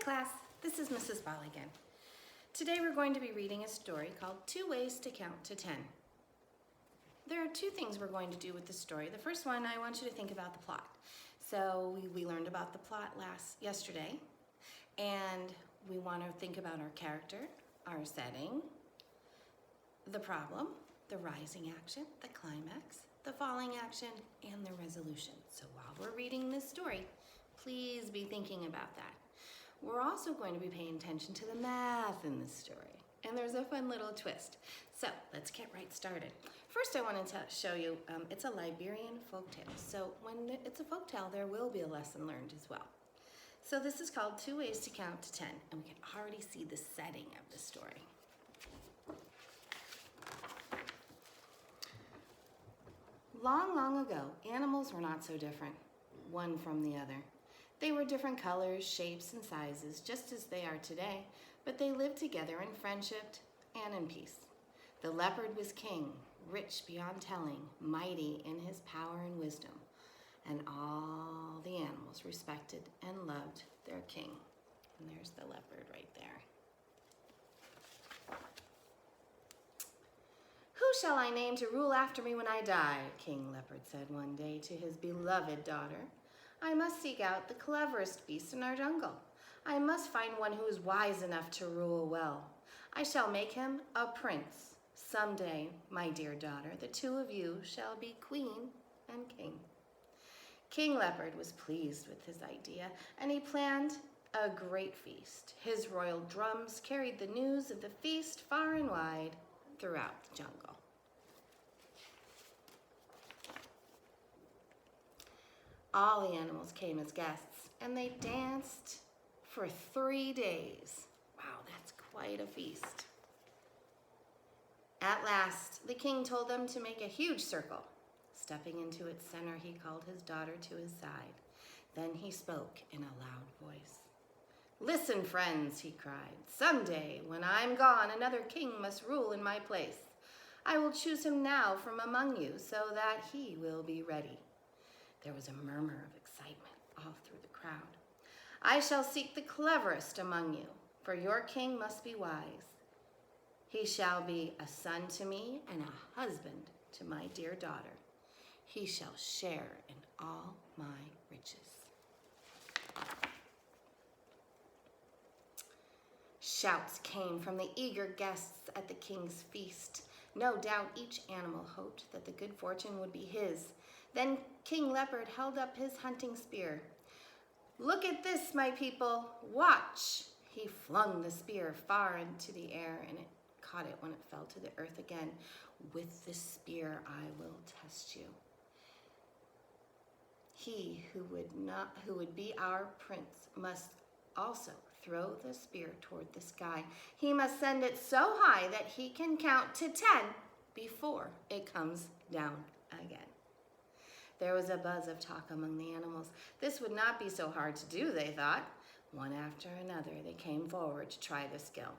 class, this is Mrs. Ball again. Today we're going to be reading a story called 2 Ways to Count to 10. There are two things we're going to do with the story. The first one, I want you to think about the plot. So we learned about the plot yesterday, and we want to think about our character, our setting, the problem, the rising action, the climax, the falling action, and the resolution. So while we're reading this story, please be thinking about that. We're also going to be paying attention to the math in this story. And there's a fun little twist. So let's get right started. First I wanted to show you, it's a Liberian folktale. So when it's a folktale, there will be a lesson learned as well. So this is called 2 Ways to Count to 10, and we can already see the setting of the story. Long, long ago, animals were not so different, one from the other. They were different colors, shapes, and sizes, just as they are today, but they lived together in friendship and in peace. The leopard was king, rich beyond telling, mighty in his power and wisdom, and all the animals respected and loved their king. And there's the leopard right there. "Who shall I name to rule after me when I die?" King Leopard said one day to his beloved daughter. "I must seek out the cleverest beast in our jungle. I must find one who is wise enough to rule well. I shall make him a prince. Someday, my dear daughter, the two of you shall be queen and king." King Leopard was pleased with his idea, and he planned a great feast. His royal drums carried the news of the feast far and wide throughout the jungle. All the animals came as guests, and they danced for 3 days. Wow, that's quite a feast. At last, the king told them to make a huge circle. Stepping into its center, he called his daughter to his side. Then he spoke in a loud voice. "Listen, friends," he cried. "Someday, when I'm gone, another king must rule in my place. I will choose him now from among you so that he will be ready." There was a murmur of excitement all through the crowd. "I shall seek the cleverest among you, for your king must be wise. He shall be a son to me and a husband to my dear daughter. He shall share in all my riches." Shouts came from the eager guests at the king's feast. No doubt each animal hoped that the good fortune would be his. Then King Leopard held up his hunting spear. "Look at this, my people. Watch." He flung the spear far into the air, and it caught it when it fell to the earth again. "With this spear I will test you. He who would be our prince must also throw the spear toward the sky. He must send it so high that he can count to 10 before it comes down again." There was a buzz of talk among the animals. This would not be so hard to do, they thought. One after another, they came forward to try the skill.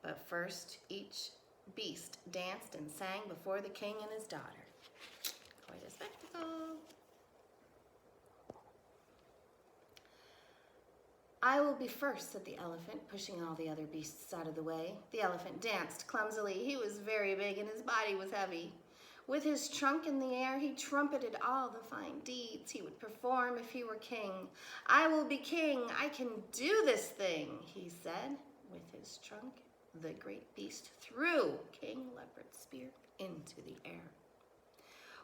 But first, each beast danced and sang before the king and his daughter. Quite a spectacle. "I will be first," said the elephant, pushing all the other beasts out of the way. The elephant danced clumsily. He was very big and his body was heavy. With his trunk in the air, he trumpeted all the fine deeds he would perform if he were king. "I will be king. I can do this thing," he said. With his trunk, the great beast threw King Leopard's spear into the air.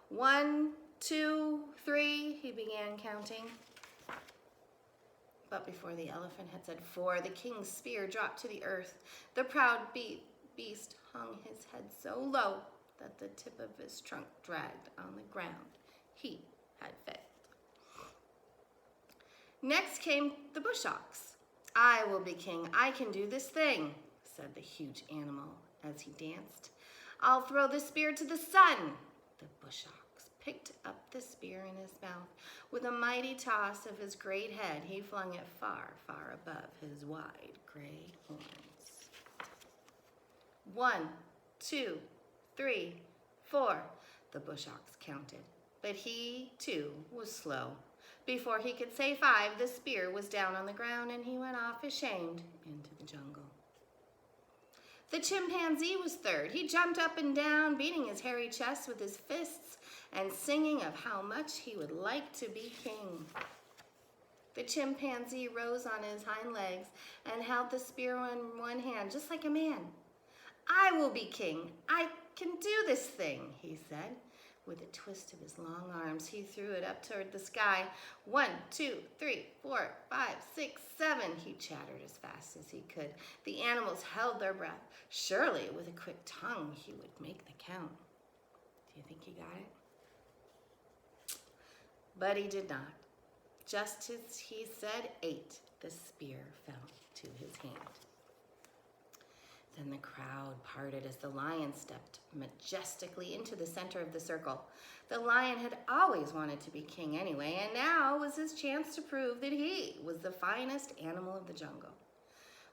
1, 2, 3, he began counting. But before the elephant had said 4, the king's spear dropped to the earth. The proud beast hung his head so low that the tip of his trunk dragged on the ground. He had failed. Next came the bush ox. "I will be king. I can do this thing," said the huge animal as he danced. "I'll throw the spear to the sun." The bush ox picked up the spear in his mouth. With a mighty toss of his great head, he flung it far, far above his wide gray horns. 1, 2, 3, 4, the bush ox counted. But he, too, was slow. Before he could say 5, the spear was down on the ground and he went off ashamed into the jungle. The chimpanzee was third. He jumped up and down, beating his hairy chest with his fists and singing of how much he would like to be king. The chimpanzee rose on his hind legs and held the spear in one hand, just like a man. I will be king. I can do this thing, he said. With a twist of his long arms, he threw it up toward the sky. 1, 2, 3, 4, 5, 6, 7, he chattered as fast as he could. The animals held their breath. Surely, with a quick tongue, he would make the count. Do you think he got it? But he did not. Just as he said 8, the spear fell to his hand. Then the crowd parted as the lion stepped majestically into the center of the circle. The lion had always wanted to be king anyway, and now was his chance to prove that he was the finest animal of the jungle.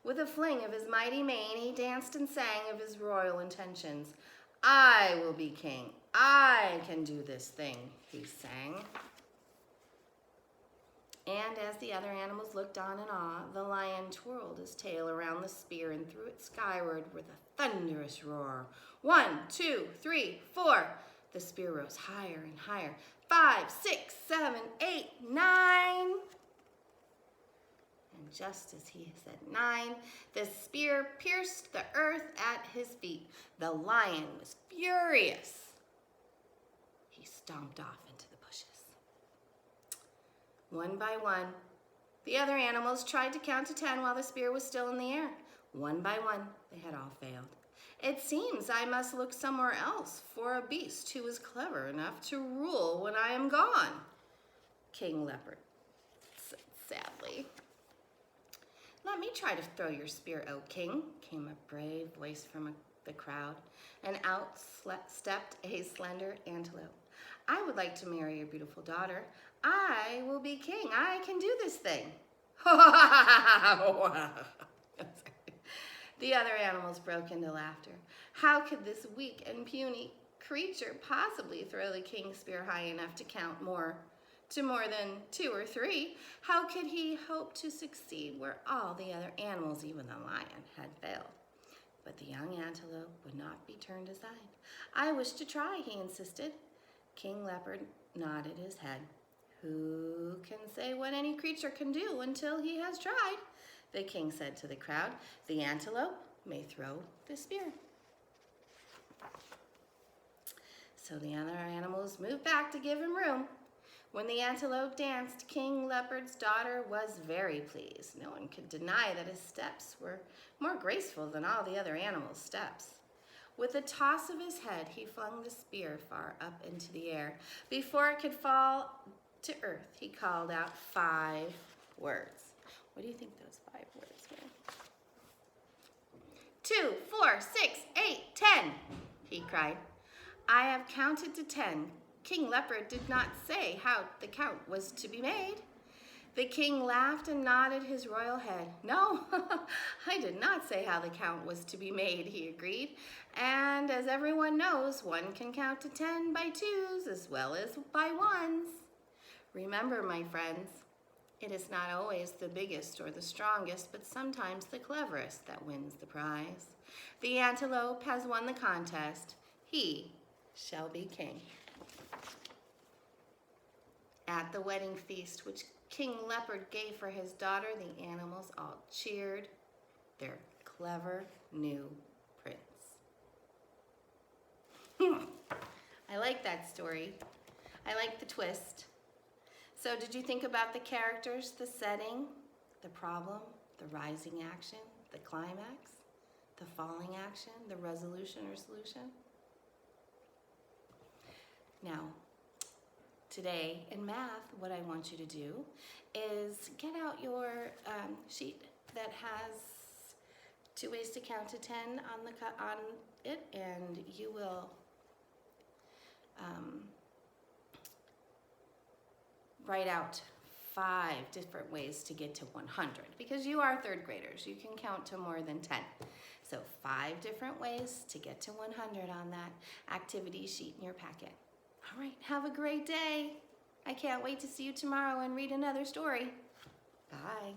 With a fling of his mighty mane, he danced and sang of his royal intentions. I will be king. I can do this thing, he sang. And as the other animals looked on in awe, the lion twirled his tail around the spear and threw it skyward with a thunderous roar. 1, 2, 3, 4. The spear rose higher and higher. 5, 6, 7, 8, 9. And just as he said 9, the spear pierced the earth at his feet. The lion was furious. He stomped off into the bushes. One by one, the other animals tried to count to 10 while the spear was still in the air. One by one, they had all failed. It seems I must look somewhere else for a beast who is clever enough to rule when I am gone, King Leopard said sadly. Let me try to throw your spear, O king, came a brave voice from the crowd, and out stepped a slender antelope. I would like to marry your beautiful daughter. I will be king. I can do this thing. The other animals broke into laughter. How could this weak and puny creature possibly throw the king's spear high enough to count to more than 2 or 3? How could he hope to succeed where all the other animals, even the lion, had failed? But the young antelope would not be turned aside. I wish to try, he insisted. King Leopard nodded his head. Who can say what any creature can do until he has tried? The king said to the crowd. The antelope may throw the spear. So the other animals moved back to give him room. When the antelope danced, King Leopard's daughter was very pleased. No one could deny that his steps were more graceful than all the other animals' steps. With a toss of his head, he flung the spear far up into the air. Before it could fall to earth, he called out 5 words. What do you think those 5 words were? 2, 4, 6, 8, 10, he cried. I have counted to 10. King Leopard did not say how the count was to be made. The king laughed and nodded his royal head. No, I did not say how the count was to be made, he agreed. And as everyone knows, one can count to 10 by 2s as well as by 1s. Remember, my friends, it is not always the biggest or the strongest, but sometimes the cleverest that wins the prize. The antelope has won the contest. He shall be king. At the wedding feast, which King Leopard gave for his daughter, the animals all cheered their clever new prince. I like that story. I like the twist. So did you think about the characters, the setting, the problem, the rising action, the climax, the falling action, the resolution or solution? Now, today in math, what I want you to do is get out your sheet that has 2 ways to count to 10 on it, and you will write out 5 different ways to get to 100, because you are 3rd graders. You can count to more than 10. So 5 different ways to get to 100 on that activity sheet in your packet. All right, have a great day. I can't wait to see you tomorrow and read another story. Bye.